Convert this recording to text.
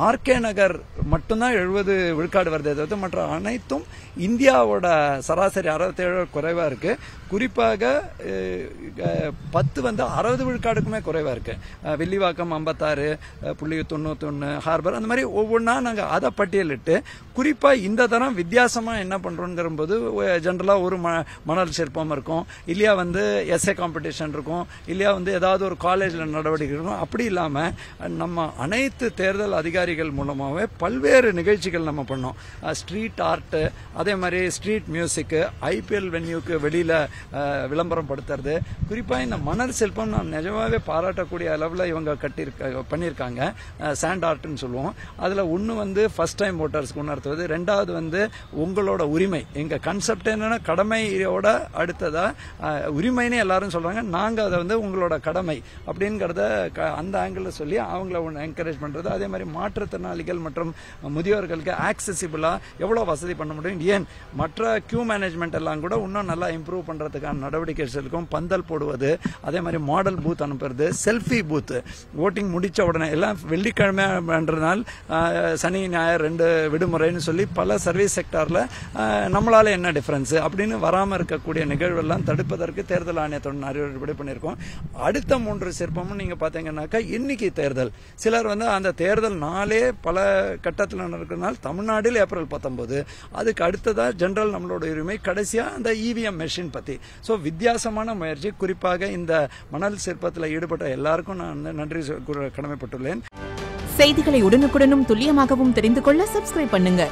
RK நகர் மட்டும்தான் 70 விழுக்காடு வருதே தவிர்த்து மற்ற அனைத்தும் இந்தியாவோட சராசரி 67 குறைவா இருக்கு. குறிப்பாக 10 வந்து 60 விழுக்காடுக்குமே குறைவா இருக்கு. வில்லிவாக்கம் 56.91 ஹார்பர் அந்த மாதிரி ஒவ்வொன்றா நாங்கள் அதை பட்டியலிட்டு குறிப்பா இந்த தரம் வித்தியாசமா என்ன பண்றோங்கிற போது ஜெனரலா ஒரு மணல் சிற்பம் இருக்கும், இல்லையா வந்து எஸ்ஏ காம்படிஷன் இருக்கும், இல்லையா வந்து ஏதாவது ஒரு காலேஜ்ல நடவடிக்கை இருக்கும். அப்படி இல்லாம நம்ம அனைத்து தேர்தல் அதிகாரிகள் மூலமாகவே பல்வேறு நிகழ்ச்சிகள் நம்ம பண்ணோம். ஸ்ட்ரீட் ஆர்ட், அதே மாதிரி ஸ்ட்ரீட் மியூசிக், ஐபிஎல் வென்யூக்கு வெளியில விளம்பரம் படுத்துறது. குறிப்பா இந்த மணல் சிற்பம் நான் நிஜமாவே பாராட்டக்கூடிய அளவில் இவங்க பண்ணியிருக்காங்க. சாண்ட் ஆர்ட்னு சொல்லுவோம். அதுல ஒன்னு வந்து ஃபர்ஸ்ட் டைம் ஓட்டர்ஸ்க்கு உணர்த்துவது, ரெண்டாவது வந்து உங்களோட உரிமை. எங்க கன்செப்ட் என்னன்னா கடமையோட அடுத்ததா உரிமைன்னு எல்லாரும் சொல்றாங்க, நாங்க அதை வந்து உங்களோட கடமை அப்படிங்கறத அந்த ஆங்கிள் சொல்லி அவங்கள என்கரேஜ் பண்றது. அதே மாதிரி மாற்றுத்திறனாளிகள் மற்றும் முதியோர்களுக்கு ஆக்சசிபிளா எவ்வளவு வசதி பண்ண முடியும், ஏன் மற்ற கியூ மேனேஜ்மெண்ட் எல்லாம் கூட இன்னும் நல்லா இம்ப்ரூவ் பண்றதுக்கான நடவடிக்கைகள் இருக்கும். பந்தல் போடுவது, அதே மாதிரி மாடல் பூத் அனுப்புறது, செல்ஃபி பூத் ஓட்டிங் முடிச்ச உடனே எல்லாம் வெள்ளிக்கிழமைன்றதுனால சனி ஞாயிறு 2 விடுமுறைன்னு சொல்லி பல சர்வீஸ் செக்டார்ல நம்மளால என்ன டிஃபரன்ஸ் அப்படின்னு வராம இருக்கக்கூடிய நிகழ்வெல்லாம் தடுப்பதற்கு தேர்தல் ஆணையத்தோட அறிவுரை பண்ணியிருக்கோம். அடுத்த 3 சிற்பமும் நீங்க பாத்தீங்கன்னாக்கா எண்ணிக்கை தேர்தல். சிலர் வந்து அந்த தேர்தல் நாளே பல கட்டத்தில் நடக்கிறதுனால தமிழ்நாட்டில் ஏப்ரல் 19, அதுக்கு அடுத்ததா ஜெனரல் நம்மளோட உரிமை, கடைசியா அந்த இவிஎம் மெஷின் பத்தி. சோ வித்தியாசமான முயற்சி. குறிப்பாக இந்த மணல் சிற்பத்தில் ஈடுபட்ட எல்லாருக்கும் நான் நன்றி கடமைப்பட்டுள்ளேன். செய்திகளை உடனுக்குடனும் துல்லியமாகவும் தெரிந்து கொள்ள சப்ஸ்கிரைப் பண்ணுங்க.